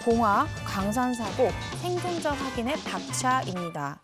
봉화, 광산 사고, 생존자 확인에 박차입니다.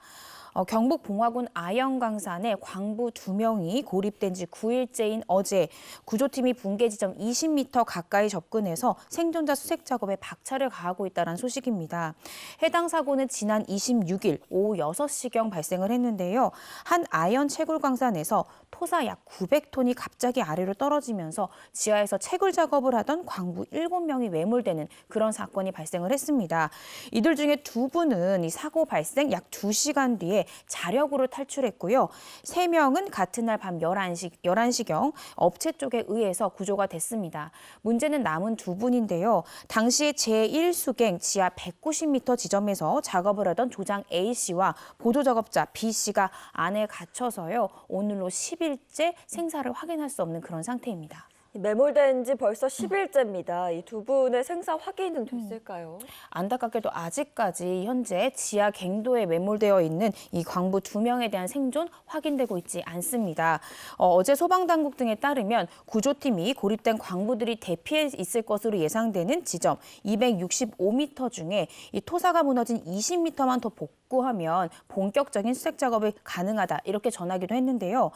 경북 봉화군 아영광산에 광부 2명이 고립된 지 9일째인 어제 구조팀이 붕괴 지점 20m 가까이 접근해서 생존자 수색 작업에 박차를 가하고 있다는 소식입니다. 해당 사고는 지난 26일 오후 6시경 발생을 했는데요. 한 아연 채굴광산에서 토사 약 900톤이 갑자기 아래로 떨어지면서 지하에서 채굴 작업을 하던 광부 7명이 매몰되는 그런 사건이 발생을 했습니다. 이들 중에 2분은 이 사고 발생 약 2시간 뒤에 자력으로 탈출했고요. 3명은 같은 날 밤 11시경 업체 쪽에 의해서 구조가 됐습니다. 문제는 남은 2분인데요. 당시에 제1수갱 지하 190m 지점에서 작업을 하던 조장 A씨와 보조작업자 B씨가 안에 갇혀서요. 오늘로 10일째 생사를 확인할 수 없는 그런 상태입니다. 매몰된 지 벌써 10일째입니다. 이 2분의 생사 확인은 됐을까요? 안타깝게도 아직까지 현재 지하 갱도에 매몰되어 있는 이 광부 2명에 대한 생존 확인되고 있지 않습니다. 어제 소방당국 등에 따르면 구조팀이 고립된 광부들이 대피해 있을 것으로 예상되는 지점 265m 중에 이 토사가 무너진 20m만 더 복구하면 본격적인 수색 작업이 가능하다 이렇게 전하기도 했는데요.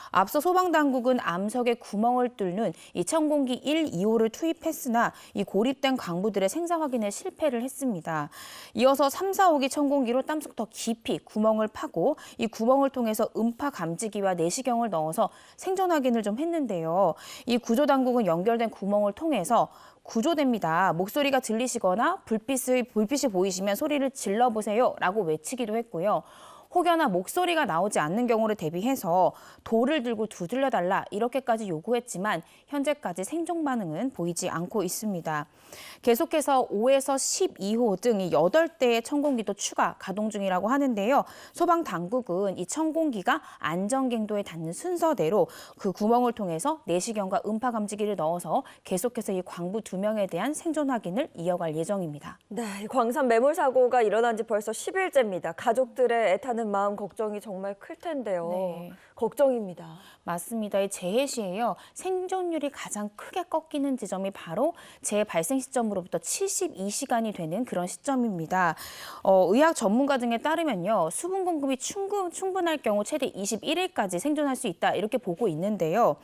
앞서 소방당국은 암석에 구멍을 뚫는 이 천공기 1, 2호를 투입했으나 이 고립된 광부들의 생사 확인에 실패를 했습니다. 이어서 3, 4호기 천공기로 땀속 더 깊이 구멍을 파고 이 구멍을 통해서 음파 감지기와 내시경을 넣어서 생존 확인을 좀 했는데요. 이 구조당국은 연결된 구멍을 통해서 구조됩니다. 목소리가 들리시거나 불빛이 보이시면 소리를 질러보세요 라고 외치기도 했고요. 혹여나 목소리가 나오지 않는 경우를 대비해서 돌을 들고 두들려달라 이렇게까지 요구했지만 현재까지 생존 반응은 보이지 않고 있습니다. 계속해서 5에서 12호 등 8대의 천공기도 추가 가동 중이라고 하는데요. 소방당국은 이 천공기가 안전갱도에 닿는 순서대로 그 구멍을 통해서 내시경과 음파 감지기를 넣어서 계속해서 이 광부 2명에 대한 생존 확인을 이어갈 예정입니다. 네, 이 광산 매몰 사고가 일어난 지 벌써 10일째입니다. 가족들의 애타는 마음 걱정이 정말 클 텐데요. 네. 걱정입니다. 맞습니다. 이 재해 시에요. 생존율이 가장 크게 꺾이는 지점이 바로 재해 발생 시점으로부터 72시간이 되는 그런 시점입니다. 의학 전문가 등에 따르면요. 수분 공급이 충분할 경우 최대 21일까지 생존할 수 있다 이렇게 보고 있는데요.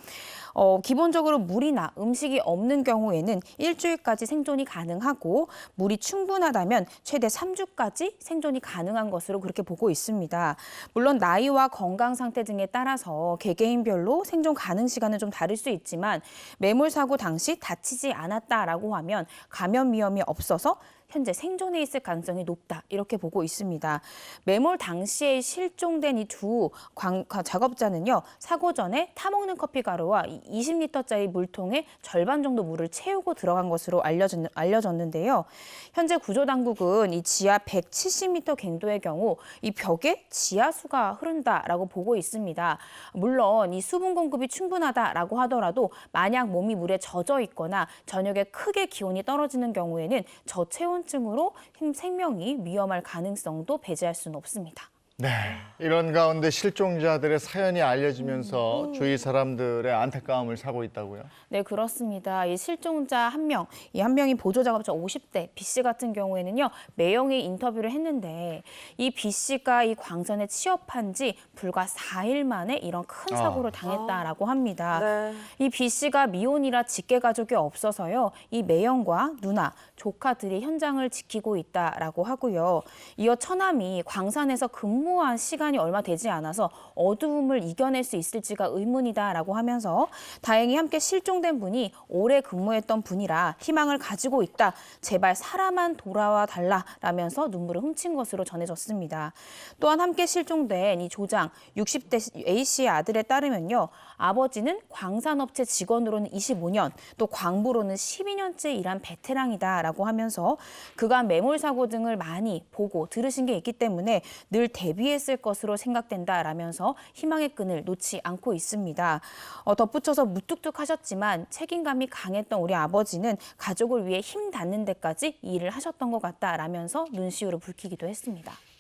기본적으로 물이나 음식이 없는 경우에는 일주일까지 생존이 가능하고 물이 충분하다면 최대 3주까지 생존이 가능한 것으로 그렇게 보고 있습니다. 물론 나이와 건강 상태 등에 따라서 개개인별로 생존 가능 시간은 좀 다를 수 있지만 매몰 사고 당시 다치지 않았다라고 하면 감염 위험이 없어서 현재 생존해 있을 가능성이 높다 이렇게 보고 있습니다. 매몰 당시에 실종된 이 2 작업자는요. 사고 전에 타먹는 커피 가루와 20리터짜리 물통에 절반 정도 물을 채우고 들어간 것으로 알려졌는데요. 현재 구조당국은 이 지하 170m 갱도의 경우 이 벽에 지하수가 흐른다라고 보고 있습니다. 물론 이 수분 공급이 충분하다라고 하더라도 만약 몸이 물에 젖어 있거나 저녁에 크게 기온이 떨어지는 경우에는 저체온 증으로 생명이 위험할 가능성도 배제할 수는 없습니다. 네, 이런 가운데 실종자들의 사연이 알려지면서 주위 사람들의 안타까움을 사고 있다고요? 네, 그렇습니다. 이 실종자 1명, 이 한 명이 보조작업자 50대 B씨 같은 경우에는요, 매형이 인터뷰를 했는데 이 B씨가 이 광산에 취업한 지 불과 4일 만에 이런 큰 사고를 당했다라고 합니다. 네. 이 B씨가 미혼이라 직계 가족이 없어서요, 이 매형과 누나, 조카들이 현장을 지키고 있다라고 하고요. 이어 처남이 광산에서 근무한 시간이 얼마 되지 않아서 어두움을 이겨낼 수 있을지가 의문이다라고 하면서 다행히 함께 실종된 분이 오래 근무했던 분이라 희망을 가지고 있다. 제발 살아만 돌아와 달라라면서 눈물을 훔친 것으로 전해졌습니다. 또한 함께 실종된 이 조장 60대 A씨의 아들에 따르면요. 아버지는 광산업체 직원으로는 25년, 또 광부로는 12년째 일한 베테랑이다라고 하면서 그간 매몰 사고 등을 많이 보고 들으신 게 있기 때문에 늘 대비했을 것으로 생각된다라면서 희망의 끈을 놓지 않고 있습니다. 덧붙여서 무뚝뚝하셨지만 책임감이 강했던 우리 아버지는 가족을 위해 힘 닿는 데까지 일을 하셨던 것 같다라면서 눈시울을 붉히기도 했습니다.